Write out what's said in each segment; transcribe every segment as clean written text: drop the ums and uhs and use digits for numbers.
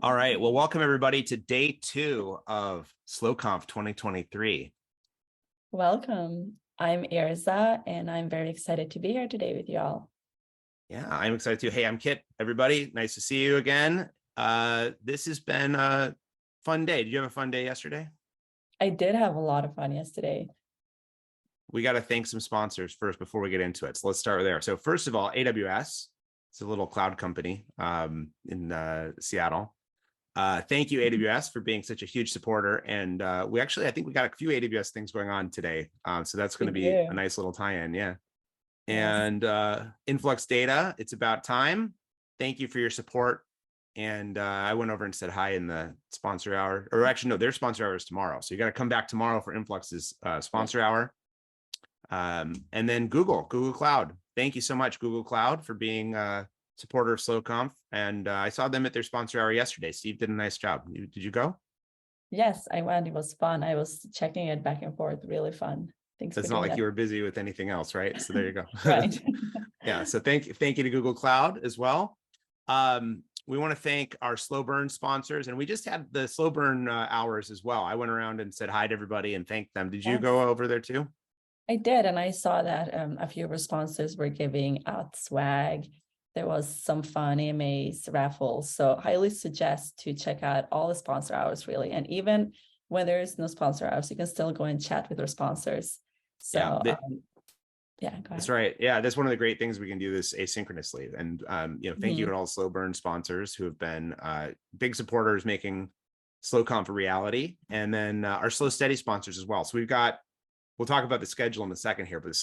All right. Well, welcome everybody to day 2 of SLOconf 2023. Welcome. I'm Erza, and I'm very excited to be here today with you all. Yeah, I'm excited too. Hey, I'm Kit. Everybody, nice to see you again. This has been a fun day. Did you have a fun day yesterday? I did have a lot of fun yesterday. We got to thank some sponsors first before we get into it. So let's start there. So first of all, AWS. It's a little cloud company in Seattle. Thank you, AWS, for being such a huge supporter. And I think we got a few AWS things going on today. So that's going to be a nice little tie-in. Yeah. And Influx Data, it's about time. Thank you for your support. And I went over and said hi in the sponsor hour, or actually, no, their sponsor hour is tomorrow. So you got to come back tomorrow for Influx's sponsor hour. And then Google Cloud. Thank you so much, Google Cloud, for being supporter of SLOconf. And I saw them at their sponsor hour yesterday. Steve did a nice job. Did you go? Yes, I went. It was fun. I was checking it back and forth. Really fun. Thanks. It's not like you were busy with anything else, right? So there you go. Right. Yeah. So thank you to Google Cloud as well. We want to thank our slow burn sponsors, and we just had the slow burn hours as well. I went around and said hi to everybody and thanked them. Did you go over there too? I did, and I saw that a few sponsors were giving out swag. There was some fun AMAs, raffles. So highly suggest to check out all the sponsor hours, really. And even when there is no sponsor hours, you can still go and chat with your sponsors. So yeah, go ahead. That's right. Yeah, that's one of the great things we can do this asynchronously. And thank you to all slow burn sponsors who have been big supporters making SLOconf a reality, and then our slow steady sponsors as well. So we'll talk about the schedule in a second here, but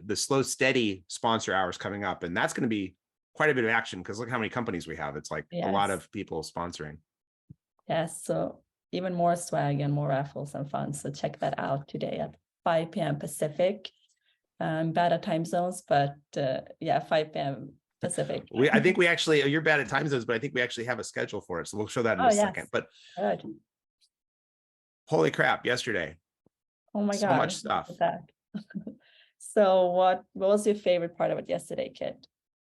the slow steady sponsor hours coming up, and that's going to be quite a bit of action because look how many companies we have. It's like a lot of people sponsoring. Yes, so even more swag and more raffles and fun. So check that out today at 5 p.m. Pacific. I'm bad at time zones, but 5 p.m. Pacific. I think we actually, you're bad at time zones, but I think we actually have a schedule for it. So we'll show that in a second. But holy crap, yesterday. Oh my God. So much stuff. So what was your favorite part of it yesterday, Kit?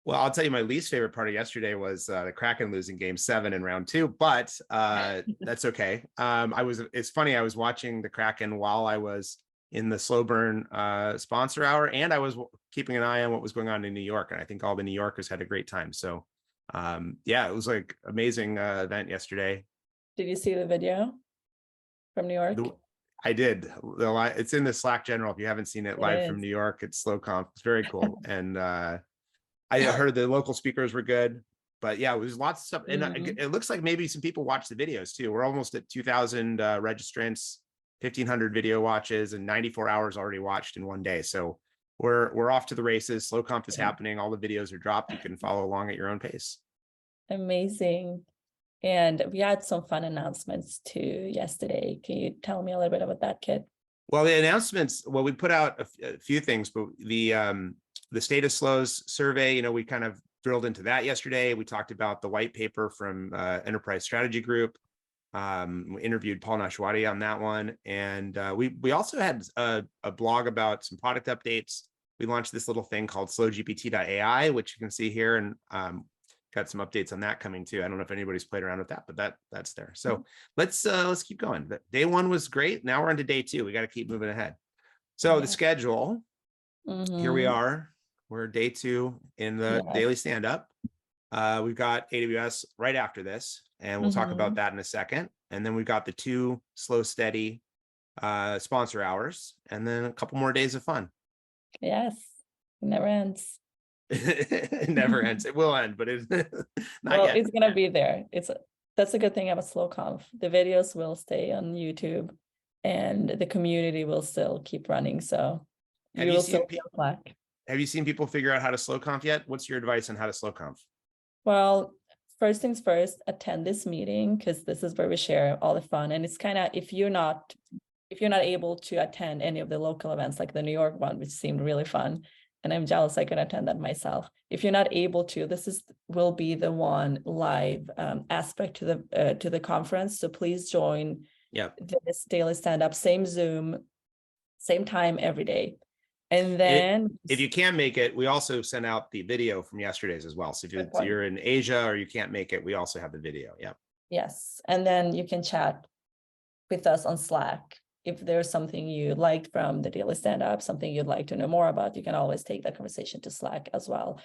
Well, I'll tell you, my least favorite part of yesterday was the Kraken losing game 7 in round 2, but that's okay. It's funny, I was watching the Kraken while I was in the slow burn sponsor hour, and I was keeping an eye on what was going on in New York. And I think all the New Yorkers had a great time. So it was like amazing event yesterday. Did you see the video from New York? I did. It's in the Slack general. If you haven't seen it live from New York, it's SLOconf. It's very cool. And I heard the local speakers were good, but yeah, it was lots of stuff. And it looks like maybe some people watch the videos too. We're almost at 2,000 registrants, 1,500 video watches, and 94 hours already watched in one day. So we're off to the races. SLOconf is happening. All the videos are dropped. You can follow along at your own pace. Amazing. And we had some fun announcements too yesterday. Can you tell me a little bit about that, Kit? Well, the announcements, we put out a few things, but the State of SLOs survey, we kind of drilled into that yesterday. We talked about the white paper from Enterprise Strategy Group. We interviewed Paul Nashwati on that one. And we also had a blog about some product updates. We launched this little thing called slowgpt.ai, which you can see here, and got some updates on that coming too. I don't know if anybody's played around with that, but that's there. So let's keep going. Day 1 was great. Now we're on to day 2. We got to keep moving ahead. So the schedule, here we are. We're day 2 in the daily stand-up. We've got AWS right after this, and we'll talk about that in a second. And then we've got the 2 slow steady sponsor hours, and then a couple more days of fun. Yes, it never ends. It never ends. It will end, but it's not yet. It's gonna be there. That's a good thing about SLOconf. The videos will stay on YouTube, and the community will still keep running. So have you seen people figure out how to SLOconf yet? What's your advice on how to SLOconf? Well, first things first, attend this meeting, because this is where we share all the fun. And it's kind of, if you're not able to attend any of the local events, like the New York one, which seemed really fun, and I'm jealous I could attend that myself. If you're not able to, will be the one live aspect to the conference. So please join this daily stand-up, same Zoom, same time every day. And then if you can't make it, we also sent out the video from yesterday's as well. So if you're in Asia or you can't make it, we also have the video. Yeah. Yes. And then you can chat with us on Slack. If there's something you liked from the daily stand-up, something you'd like to know more about, you can always take that conversation to Slack as well.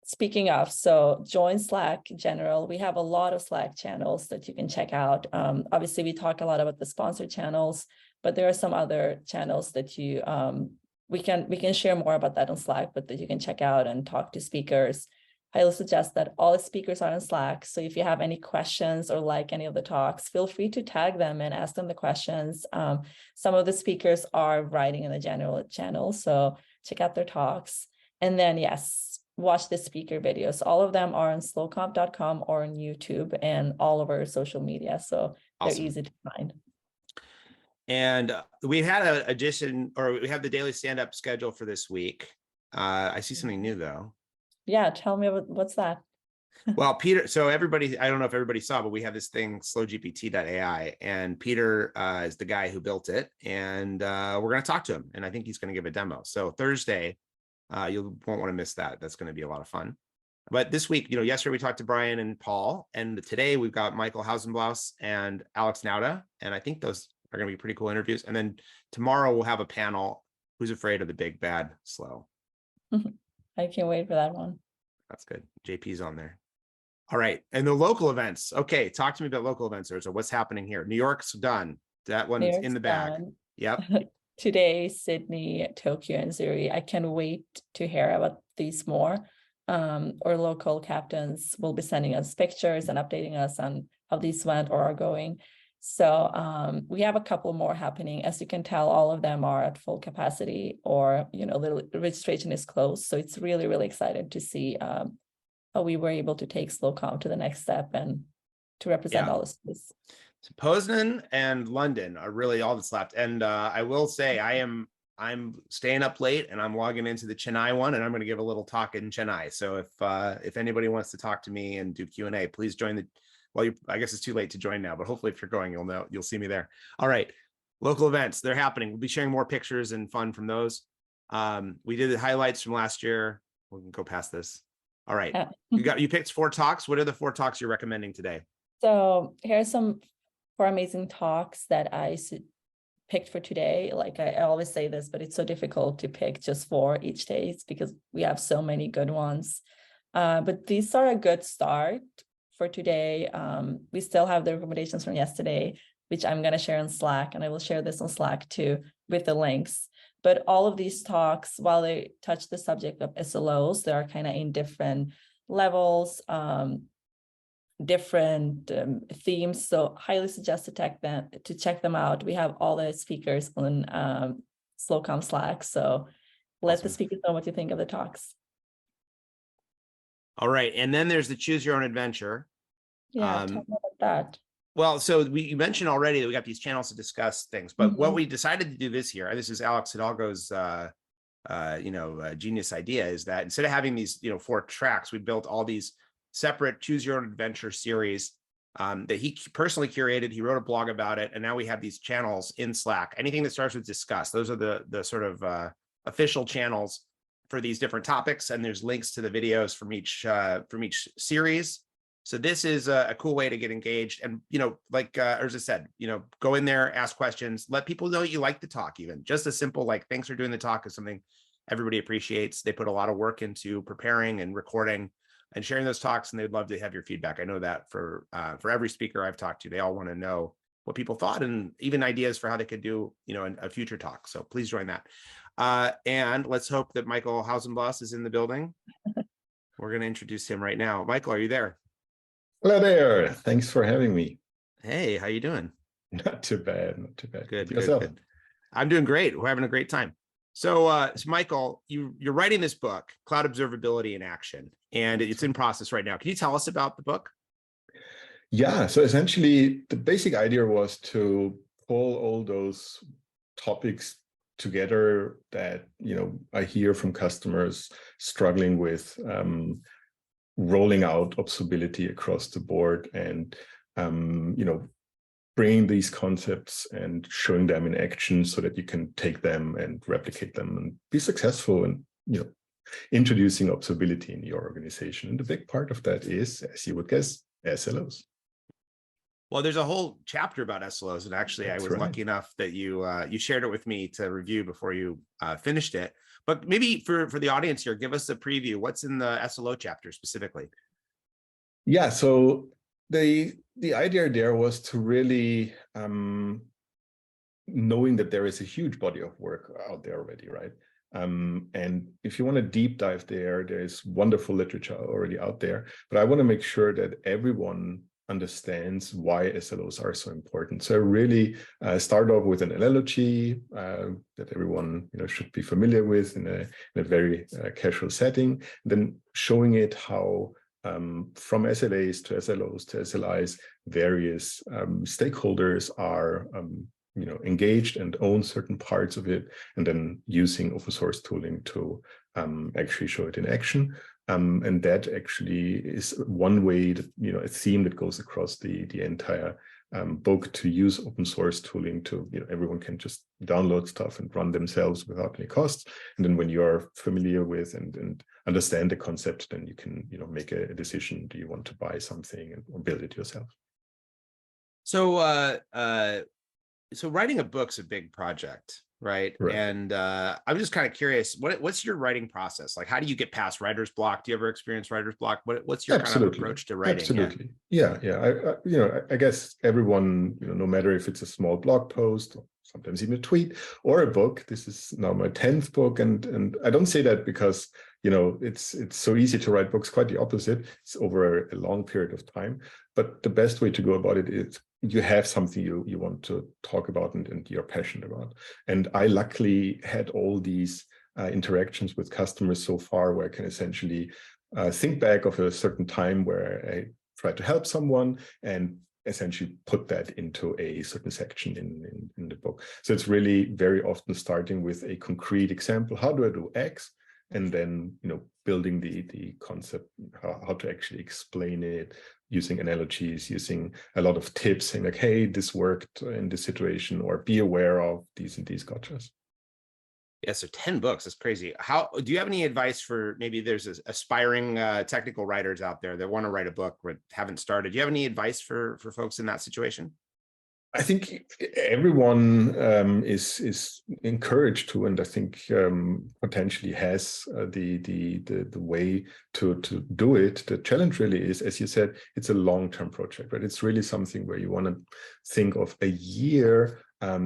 Speaking of, so join Slack in general. We have a lot of Slack channels that you can check out. Obviously, we talk a lot about the sponsored channels, but there are some other channels that you we can share more about that on Slack, but that you can check out and talk to speakers. I will suggest that all the speakers are on Slack. So if you have any questions or like any of the talks, feel free to tag them and ask them the questions. Some of the speakers are writing in the general channel, so check out their talks. And then, yes, watch the speaker videos. All of them are on SLOconf.com or on YouTube and all over social media. So Awesome. They're easy to find. And we had an addition, or we have the daily stand-up schedule for this week. I see something new though. Yeah, tell me what's that? Well, Peter, so everybody, I don't know if everybody saw, but we have this thing, slowgpt.ai, and Peter is the guy who built it, and we're going to talk to him, and I think he's going to give a demo. So Thursday, you won't want to miss that. That's going to be a lot of fun. But this week, yesterday we talked to Brian and Paul, and today we've got Michael Hausenblas and Alex Nauda, and I think those are going to be pretty cool interviews. And then tomorrow we'll have a panel, Who's Afraid of the Big Bad Slow? I can't wait for that one. That's good. JP's on there. All right. And the local events. Okay. Talk to me about local events, Erza. What's happening here? New York's done. That one's in the bag. Done. Yep. Today, Sydney, Tokyo, and Zurich. I can't wait to hear about these more. Our local captains will be sending us pictures and updating us on how these went or are going. So we have a couple more happening. As you can tell, all of them are at full capacity, or the registration is closed. So it's really, really excited to see how we were able to take SLOconf to the next step and to represent all of this. So Poznan and London are really all that's left. And I will say I'm staying up late and I'm logging into the Chennai one, and I'm going to give a little talk in Chennai. So if anybody wants to talk to me and do Q&A, please join the. Well, I guess it's too late to join now, but hopefully if you're going, you'll see me there. All right. Local events, they're happening. We'll be sharing more pictures and fun from those. We did the highlights from last year. We can go past this. All right. You picked 4 talks. What are the 4 talks you're recommending today? So here's some 4 amazing talks that I picked for today. Like I always say this, but it's so difficult to pick just 4 each day because we have so many good ones. But these are a good start for today. We still have the recommendations from yesterday, which I'm going to share on Slack, and I will share this on Slack too with the links. But all of these talks, while they touch the subject of SLOs, they are kind of in different levels, different themes. So highly suggest to check them out. We have all the speakers on SLOconf Slack. So let the speakers know what you think of the talks. All right. And then there's the Choose Your Own Adventure. Yeah, tell me about that. Well, so you mentioned already that we got these channels to discuss things, but what we decided to do this year, and this is Alex Hidalgo's, genius idea, is that instead of having these, 4 tracks, we built all these separate Choose Your Own Adventure series that he personally curated. He wrote a blog about it, and now we have these channels in Slack. Anything that starts with discuss, those are the sort of official channels for these different topics, and there's links to the videos from each series. So this is a cool way to get engaged. And, like Erza said, go in there, ask questions, let people know you like the talk. Even just a simple, like, thanks for doing the talk is something everybody appreciates. They put a lot of work into preparing and recording and sharing those talks, and they'd love to have your feedback. I know that for every speaker I've talked to, they all want to know what people thought and even ideas for how they could do, a future talk. So please join that. And let's hope that Michael Hausenblas is in the building. We're going to introduce him right now. Michael, are you there? Hello there. Thanks for having me. Hey, how you doing? Not too bad. Not too bad. Good. Good. I'm doing great. We're having a great time. So Michael, you're writing this book, Cloud Observability in Action, and it's in process right now. Can you tell us about the book? Yeah. So essentially, the basic idea was to pull all those topics together that I hear from customers struggling with rolling out observability across the board, and bringing these concepts and showing them in action so that you can take them and replicate them and be successful in introducing observability in your organization. And the big part of that is, as you would guess, SLOs. Well, there's a whole chapter about SLOs, and actually, I was lucky enough that you shared it with me to review before you finished it. But maybe for the audience here, give us a preview. What's in the SLO chapter specifically? Yeah, so the idea there was to really knowing that there is a huge body of work out there already, right? And if you want to deep dive there's wonderful literature already out there. But I want to make sure that everyone understands why SLOs are so important. So I really start off with an analogy that everyone should be familiar with in a very casual setting, then showing it how from SLAs to SLOs to SLIs, various stakeholders are engaged and own certain parts of it, and then using open source tooling to actually show it in action. And that actually is one way that, a theme that goes across the entire book, to use open source tooling to, everyone can just download stuff and run themselves without any costs. And then when you're familiar with and understand the concept, then you can, make a decision. Do you want to buy something or build it yourself? So, so writing a book's a big project, right? And I'm just kind of curious, what's your writing process? Like, how do you get past writer's block? Do you ever experience writer's block? What's your kind of approach to writing? Absolutely. Yeah. I guess everyone, no matter if it's a small blog post, or sometimes even a tweet or a book. This is now my 10th book, and I don't say that because it's so easy to write books. Quite the opposite. It's over a long period of time. But the best way to go about it is you have something you want to talk about and you're passionate about. And I luckily had all these interactions with customers so far, where I can essentially think back of a certain time where I tried to help someone and essentially put that into a certain section in the book. So it's really very often starting with a concrete example. How do I do X? And then, building the concept, how to actually explain it, using analogies, using a lot of tips, saying like, hey, this worked in this situation, or be aware of these and these gotchas. Yeah, so 10 books, that's crazy. How do you have any advice for, maybe there's aspiring technical writers out there that want to write a book but haven't started? Do you have any advice for folks in that situation? I think everyone is encouraged to, and I think potentially has the way to do it. The challenge really is, as you said, it's a long-term project, right? It's really something where you want to think of a year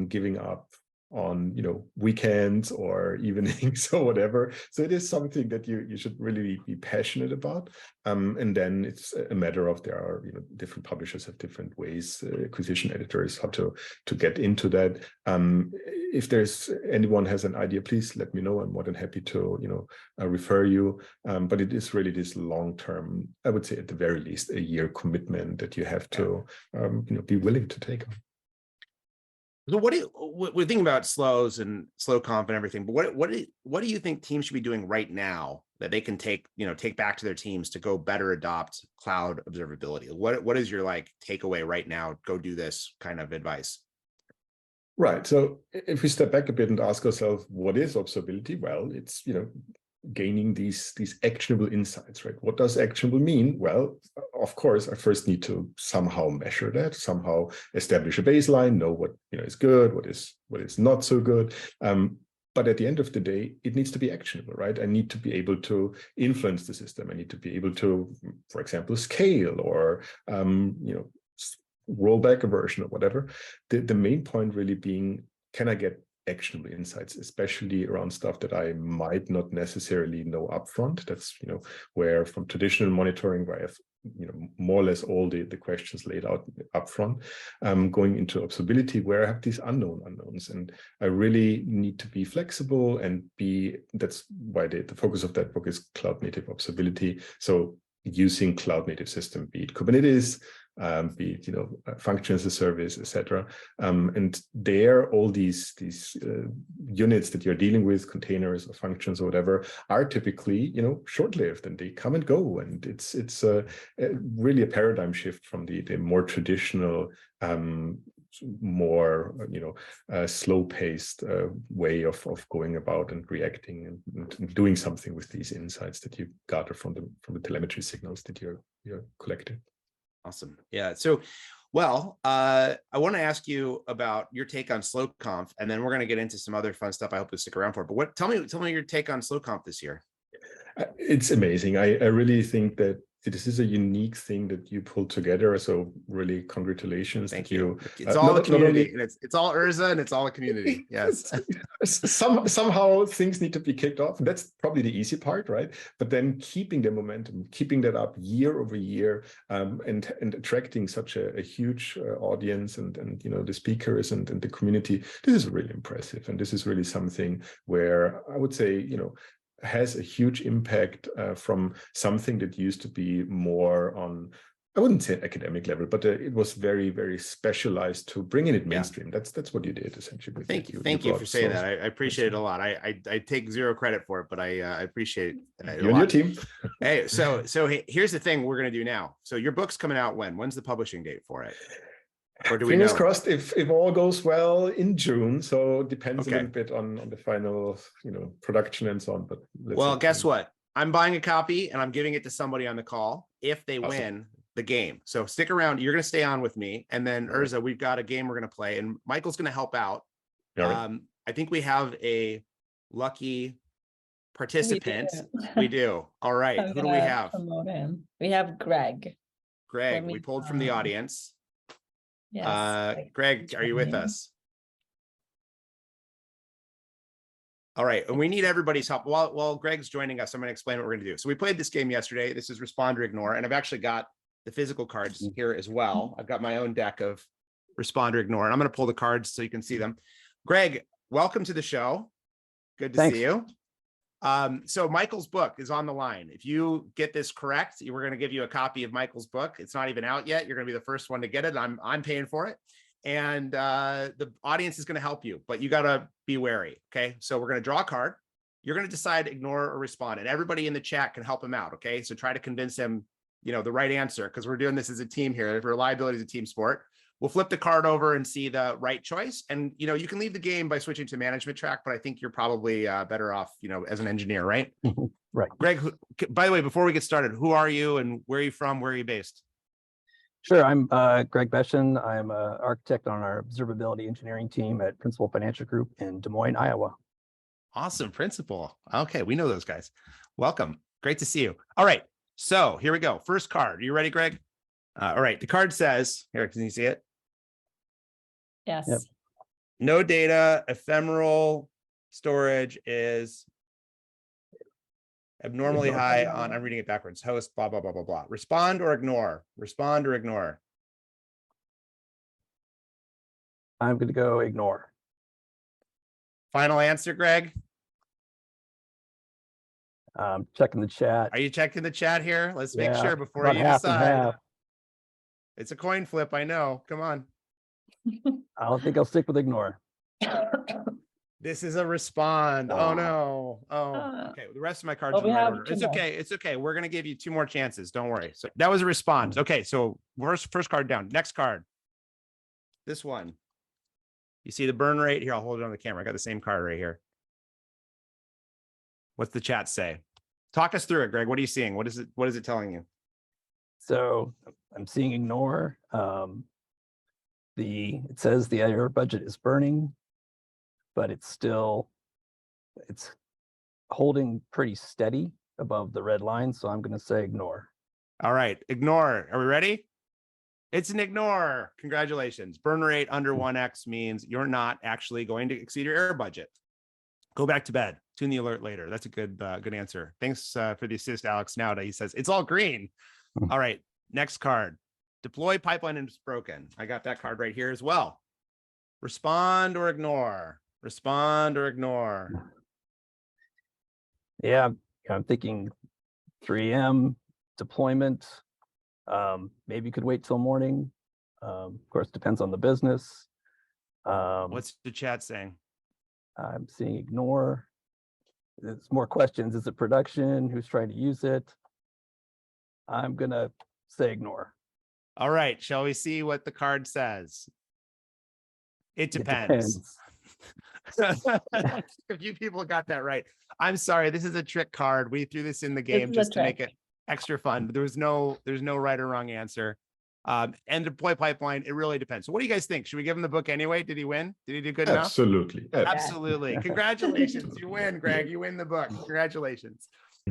giving up on weekends or evenings or whatever. So it is something that you should really be passionate about, and then it's a matter of, there are different publishers have different ways, acquisition editors, how to get into that. If there's anyone has an idea, please let me know. I'm more than happy to refer you, but it is really this long-term, I would say at the very least a year commitment that you have to be willing to take on. So we're thinking about SLOs and SLOconf and everything, but what do you think teams should be doing right now that they can take back to their teams to go better adopt cloud observability? What is your takeaway right now? Go do this kind of advice. Right. So if we step back a bit and ask ourselves, what is observability? Well, it's gaining these actionable insights, right? What does actionable mean? Well, of course, I first need to somehow measure that, somehow establish a baseline, know what is good, what is not so good. But at the end of the day, it needs to be actionable, right? I need to be able to influence the system. I need to be able to, for example, scale or roll back a version or whatever. The main point really being, can I get actionable insights, especially around stuff that I might not necessarily know upfront? That's where from traditional monitoring, where I have more or less all the questions laid out upfront, going into observability, where I have these unknowns, and I really need to be flexible and that's why the focus of that book is cloud native observability. So using cloud native system, be it Kubernetes, be it function as a service, etc. And there, all these units that you're dealing with, containers or functions or whatever, are typically short-lived, and they come and go. And it's really a paradigm shift from the more traditional, more slow-paced way of going about and reacting and doing something with these insights that you gather from the telemetry signals that you're collecting. Awesome. Yeah. So Well, I want to ask you about your take on SLOconf, and then we're going to get into some other fun stuff. I hope you'll stick around for. But tell me your take on SLOconf this year. It's amazing. I really think that this is a unique thing that you pulled together. So really, congratulations. Thank you. It's all the community, and it's all Erza, and it's all the community. Yes. Somehow things need to be kicked off. That's probably the easy part, right? But then keeping the momentum, keeping that up year over year, and attracting such a huge audience, and the speakers and the community. This is really impressive, and this is really something where I would say has a huge impact from something that used to be more on, I wouldn't say academic level, but it was very, very specialized to bringing it mainstream. That's what you did essentially. Thank you for saying that. I appreciate it a lot. I take zero credit for it, but I appreciate it. You and your team. Hey, so here's the thing we're going to do now. So your book's coming out when? When's the publishing date for it? Or do we Fingers know? crossed if all goes well in June. So it depends a little bit on the final, production and so on. But guess what? I'm buying a copy and I'm giving it to somebody on the call if they win the game. So stick around. You're going to stay on with me, and then Erza, we've got a game we're going to play, and Michael's going to help out. Right. I think we have a lucky participant. We do. All right. Who do we have? We have Greg. Greg, we pulled from the audience. Yes. Greg, are you with us? All right, and we need everybody's help. While Greg's joining us, I'm going to explain what we're going to do. So we played this game yesterday. This is Respond or Ignore, and I've actually got the physical cards here as well. I've got my own deck of Respond or Ignore, and I'm going to pull the cards so you can see them. Greg, welcome to the show. Good to see you. So Michael's book is on the line. If you get this correct, we're going to give you a copy of Michael's book. It's not even out yet. You're going to be the first one to get it. I'm paying for it. And the audience is going to help you, but you got to be wary. Okay. So we're going to draw a card. You're going to decide ignore or respond, and everybody in the chat can help him out. Okay. So try to convince him, the right answer, because we're doing this as a team here. Reliability is a team sport. We'll flip the card over and see the right choice. And, you can leave the game by switching to management track, but I think you're probably better off, as an engineer, right? Right. Greg, by the way, before we get started, who are you and where are you from? Where are you based? Sure. I'm Greg Beshen. I'm an architect on our observability engineering team at Principal Financial Group in Des Moines, Iowa. Awesome. Principal. Okay. We know those guys. Welcome. Great to see you. All right. So here we go. First card. Are you ready, Greg? All right. The card says, here, can you see it? Yes. Yep. No data, ephemeral storage is abnormally high on, I'm reading it backwards, host, blah, blah, blah, blah, blah. Respond or ignore? Respond or ignore? I'm going to go ignore. Final answer, Greg? Checking the chat. Are you checking the chat here? Let's make sure before about you half and decide. half. It's a coin flip, I know. Come on. I don't think I'll stick with ignore. This is a respond. Oh no. Oh, okay. The rest of my cards are in the right order. It's okay. It's okay. We're gonna give you 2 more chances. Don't worry. So that was a respond. Okay, so first card down. Next card. This one. You see the burn rate here. I'll hold it on the camera. I got the same card right here. What's the chat say? Talk us through it, Greg. What are you seeing? What is it telling you? So I'm seeing ignore. It says the error budget is burning, but it's holding pretty steady above the red line. So I'm going to say ignore. All right, ignore. Are we ready? It's an ignore. Congratulations. Burn rate under 1x means you're not actually going to exceed your error budget. Go back to bed. Tune the alert later. That's a good answer. Thanks for the assist, Alex Nauda. He says it's all green. All right, next card. Deploy pipeline and it's broken. I got that card right here as well. Respond or ignore. Respond or ignore. Yeah, I'm thinking 3M deployment. Maybe could wait till morning. Of course, depends on the business. What's the chat saying? I'm seeing ignore. There's more questions. Is it production? Who's trying to use it? I'm going to say ignore. All right. Shall we see what the card says? It depends. A few people got that right. I'm sorry. This is a trick card. We threw this in the game just to make it extra fun. There's no right or wrong answer. And deploy pipeline, it really depends. So what do you guys think? Should we give him the book anyway? Did he win? Did he do good enough? Absolutely. Absolutely. Congratulations. You win, Greg. You win the book. Congratulations.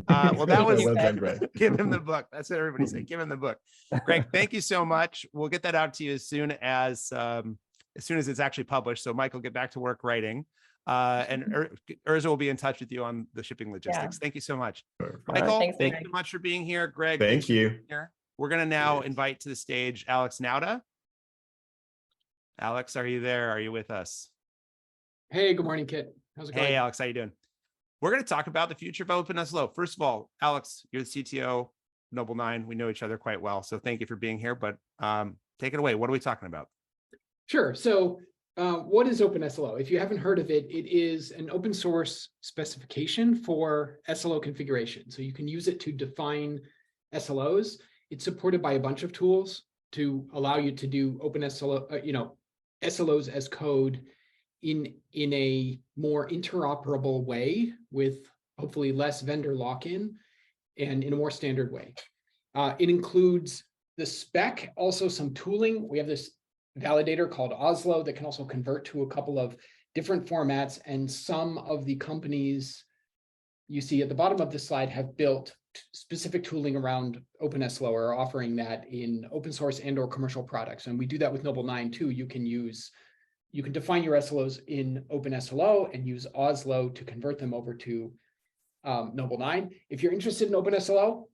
Well, that was well done, Greg. give him the book. That's what everybody say. Give him the book. Greg, thank you so much. We'll get that out to you as soon as it's actually published. So Michael, get back to work writing. And Erza will be in touch with you on the shipping logistics. Thank you so much. Michael, Thanks, thank Greg. you so much for being here. Greg, Thank you. here. We're going to now invite to the stage Alex Nauda. Alex, are you there? Are you with us? Hey, good morning, Kit. How's it going? Hey, Alex, how you doing? We're going to talk about the future of OpenSLO. First of all, Alex, you're the CTO, Noble 9. We know each other quite well, so thank you for being here. But take it away. What are we talking about? Sure. So what is OpenSLO? If you haven't heard of it, it is an open source specification for SLO configuration. So you can use it to define SLOs. It's supported by a bunch of tools to allow you to do OpenSLO, SLOs as code in a more interoperable way with hopefully less vendor lock-in and in a more standard way. It includes the spec, also some tooling. We have this validator called OpenSLO that can also convert to a couple of different formats, and some of the companies you see at the bottom of this slide have built specific tooling around OpenSLO or are offering that in open source and or commercial products. And we do that with Noble 9 too. You can define your SLOs in OpenSLO and use OpenSLO to convert them over to Noble 9. If you're interested in OpenSLO,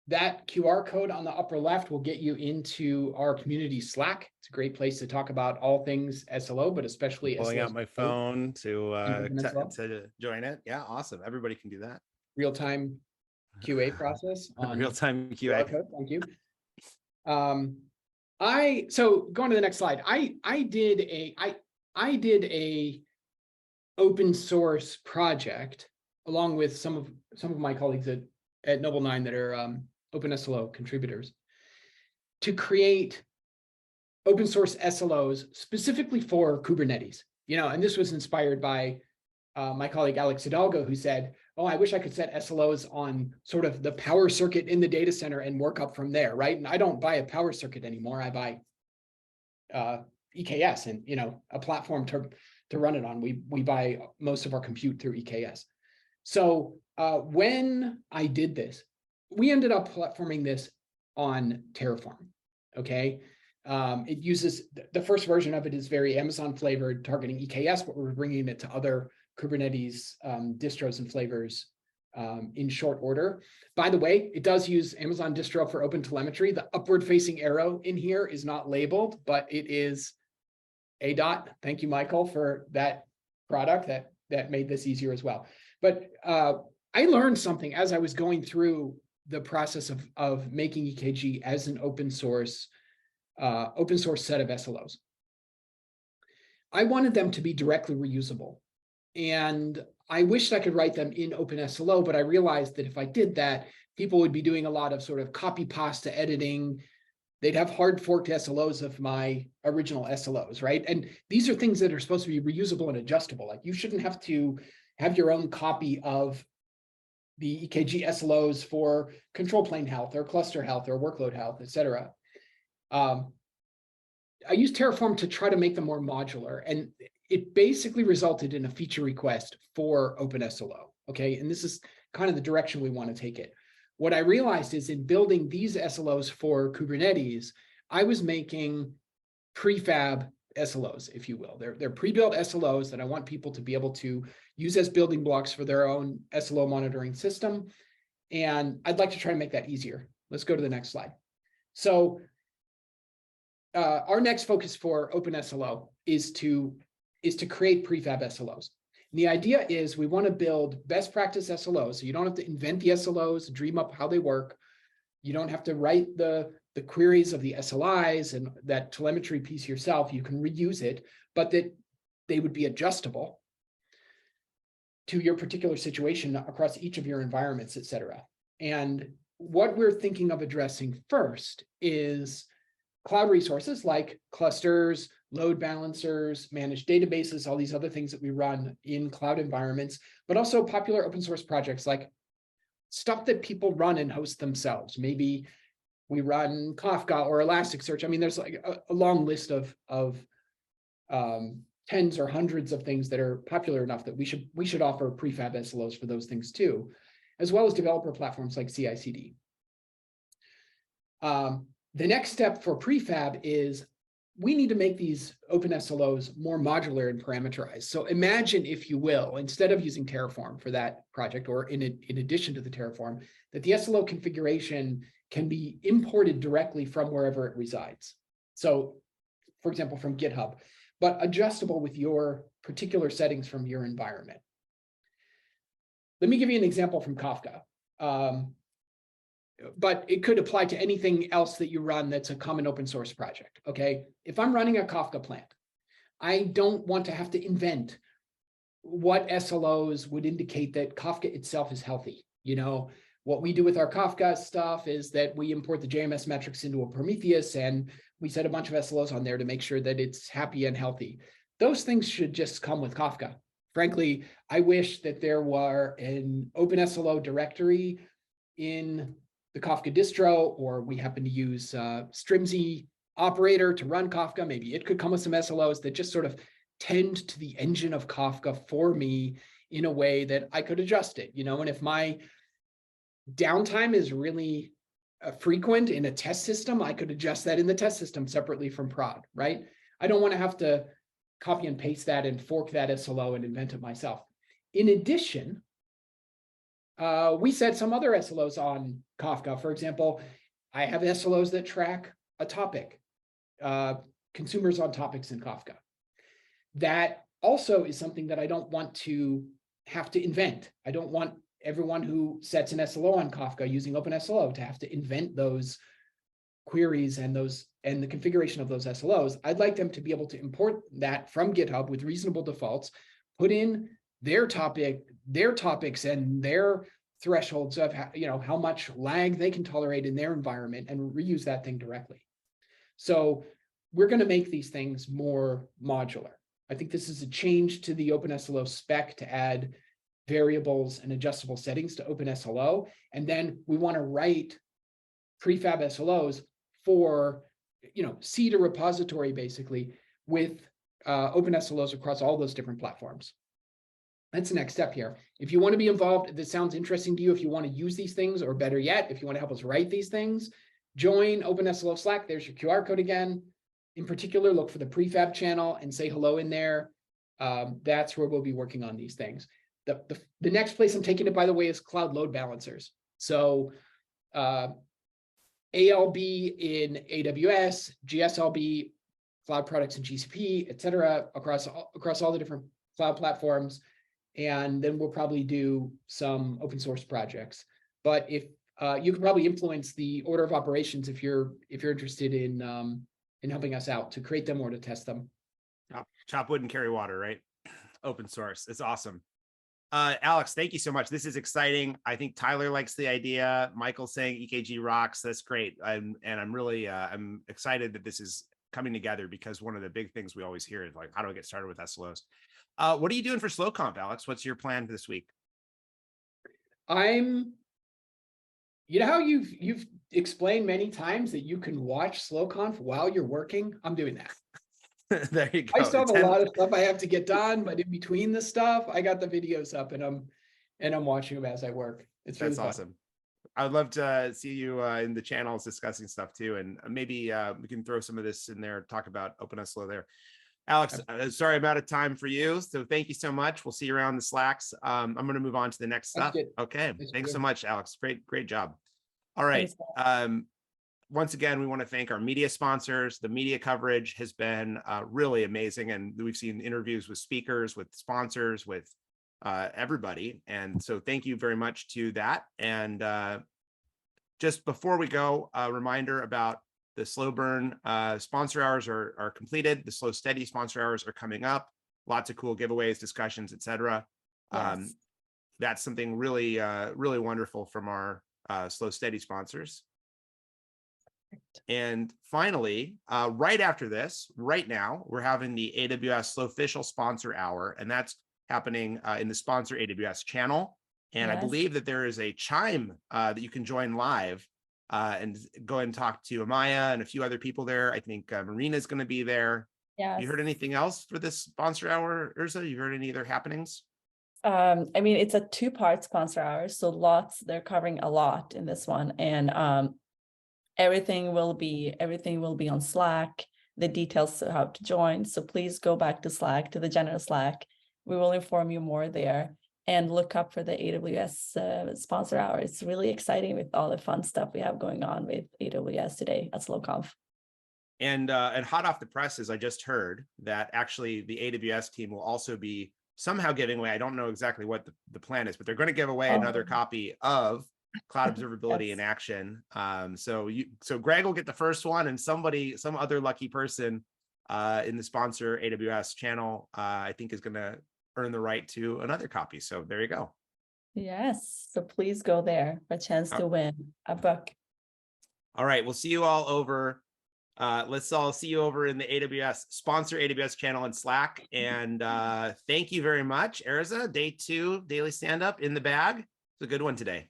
that QR code on the upper left will get you into our community Slack. It's a great place to talk about all things SLO, but especially Pulling SLOs out my phone to OpenSLO. join it. Yeah, awesome. Everybody can do that. Real-time QA process on Real-time QR QA. code. Thank you. So going to the next slide. I did a open source project along with some of my colleagues at Noble 9 that are OpenSLO contributors to create open source SLOs specifically for Kubernetes. And this was inspired by my colleague Alex Hidalgo, who said, "Oh, I wish I could set SLOs on sort of the power circuit in the data center and work up from there, right?" And I don't buy a power circuit anymore. I buy EKS and a platform to run it on. We buy most of our compute through EKS. So when I did this, we ended up platforming this on Terraform. Okay. It uses the first version of it is very Amazon flavored, targeting EKS, but we're bringing it to other Kubernetes distros and flavors in short order. By the way, it does use Amazon distro for OpenTelemetry. The upward facing arrow in here is not labeled, but it is ADOT. Thank you, Michael, for that product that made this easier as well. But I learned something as I was going through the process of making EKG as an open source set of SLOs. I wanted them to be directly reusable. And I wished I could write them in OpenSLO, but I realized that if I did that, people would be doing a lot of sort of copy pasta editing. They'd have hard forked SLOs of my original SLOs, right? And these are things that are supposed to be reusable and adjustable. Like you shouldn't have to have your own copy of the EKG SLOs for control plane health or cluster health or workload health, et cetera. I used Terraform to try to make them more modular, and it basically resulted in a feature request for OpenSLO, okay? And this is kind of the direction we want to take it. What I realized is in building these SLOs for Kubernetes, I was making prefab SLOs, if you will. They're pre-built SLOs that I want people to be able to use as building blocks for their own SLO monitoring system. And I'd like to try and make that easier. Let's go to the next slide. So our next focus for OpenSLO is to create prefab SLOs. And the idea is we want to build best practice SLOs. So you don't have to invent the SLOs, dream up how they work. You don't have to write the queries of the SLIs and that telemetry piece yourself. You can reuse it, but that they would be adjustable to your particular situation across each of your environments, et cetera. And what we're thinking of addressing first is cloud resources like clusters, load balancers, managed databases, all these other things that we run in cloud environments, but also popular open source projects like stuff that people run and host themselves. Maybe we run Kafka or Elasticsearch. I mean, there's like a long list of tens or hundreds of things that are popular enough that we should offer prefab SLOs for those things too, as well as developer platforms like CI/CD. The next step for prefab is we need to make these OpenSLOs more modular and parameterized. So imagine, if you will, instead of using Terraform for that project, or in addition to the Terraform, that the SLO configuration can be imported directly from wherever it resides. So, for example, from GitHub, but adjustable with your particular settings from your environment. Let me give you an example from Kafka. But it could apply to anything else that you run that's a common open source project, okay? If I'm running a Kafka plant, I don't want to have to invent what SLOs would indicate that Kafka itself is healthy. You know, what we do with our Kafka stuff is that we import the JMS metrics into a Prometheus, and we set a bunch of SLOs on there to make sure that it's happy and healthy. Those things should just come with Kafka. Frankly, I wish that there were an OpenSLO directory in the Kafka distro, or we happen to use Strimzy operator to run Kafka. Maybe it could come with some SLOs that just sort of tend to the engine of Kafka for me in a way that I could adjust it, you know. And if my downtime is really frequent in a test system, I could adjust that in the test system separately from prod, right? I don't want to have to copy and paste that and fork that SLO and invent it myself. In addition, we set some other SLOs on Kafka. For example, I have SLOs that track a topic, consumers on topics in Kafka. That also is something that I don't want to have to invent. I don't want everyone who sets an SLO on Kafka using OpenSLO to have to invent those queries and the configuration of those SLOs. I'd like them to be able to import that from GitHub with reasonable defaults, put in their topics and their thresholds of how much lag they can tolerate in their environment, and reuse that thing directly. So we're going to make these things more modular. I think this is a change to the OpenSLO spec to add variables and adjustable settings to OpenSLO. And then we want to write prefab SLOs for, seed a repository basically with OpenSLOs across all those different platforms. That's the next step here. If you want to be involved, if this sounds interesting to you, if you want to use these things, or better yet, if you want to help us write these things, join OpenSLO Slack. There's your QR code again. In particular, look for the prefab channel and say hello in there. That's where we'll be working on these things. The next place I'm taking it, by the way, is cloud load balancers. So ALB in AWS, GSLB, cloud products in GCP, et cetera, across all the different cloud platforms. And then we'll probably do some open source projects. But if you can probably influence the order of operations if you're interested in helping us out to create them or to test them. Chop wood and carry water, right? Open source. It's awesome. Alex, thank you so much. This is exciting. I think Tyler likes the idea. Michael's saying EKG rocks. That's great. I'm really I'm excited that this is coming together, because one of the big things we always hear is like, how do I get started with SLOs? What are you doing for SLOconf, Alex? What's your plan this week? You know how you've explained many times that you can watch SLOconf while you're working? I'm doing that. There you go. I still have a lot of stuff I have to get done, but in between the stuff, I got the videos up and I'm watching them as I work. It's really That's fun. awesome. I'd love to see you in the channels discussing stuff too, and maybe we can throw some of this in there, talk about OpenSLO there. Alex, sorry I'm out of time for you, so thank you so much. We'll see you around the Slacks. I'm going to move on to the next stuff. Okay, thanks so much, Alex. Great job. All right. Once again, we want to thank our media sponsors. The media coverage has been really amazing, and we've seen interviews with speakers, with sponsors, with everybody. And so thank you very much to that. And just before we go, a reminder about the Slow Burn sponsor hours are completed. The Slow Steady sponsor hours are coming up. Lots of cool giveaways, discussions, etc. Yes. That's something really, really wonderful from our Slow Steady sponsors. And finally, right after this, right now, we're having the AWS SLOFFICIAL sponsor hour, and that's happening in the sponsor AWS channel. And I believe that there is a chime that you can join live and go ahead and talk to Amaya and a few other people there. I think Marina's going to be there. Yeah. You heard anything else for this sponsor hour, Erza? You heard any other happenings? I mean, it's a 2-part sponsor hour, so they're covering a lot in this one, and everything will be on Slack, the details of how to join. So please go back to Slack, to the general Slack. We will inform you more there, and look up for the AWS sponsor hour. It's really exciting with all the fun stuff we have going on with AWS today at SLOconf. And hot off the presses, I just heard that actually the AWS team will also be somehow giving away, I don't know exactly what the plan is, but they're going to give away another copy of Cloud Observability in Action. So Greg will get the first one, and some other lucky person in the sponsor AWS channel, I think, is going to earn the right to another copy. So there you go. Yes, so please go there for a chance to win a book. All right, we'll see you all over. Let's all see you over in the AWS sponsor AWS channel in Slack. And thank you very much, Erza. Day 2 daily stand-up in the bag. It's a good one today.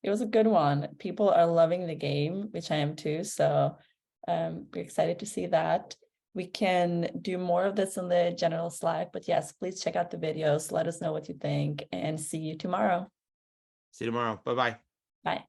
It was a good one. People are loving the game, which I am too. So we're excited to see that. We can do more of this in the general Slack, but yes, please check out the videos. Let us know what you think, and see you tomorrow. See you tomorrow. Bye-bye. Bye.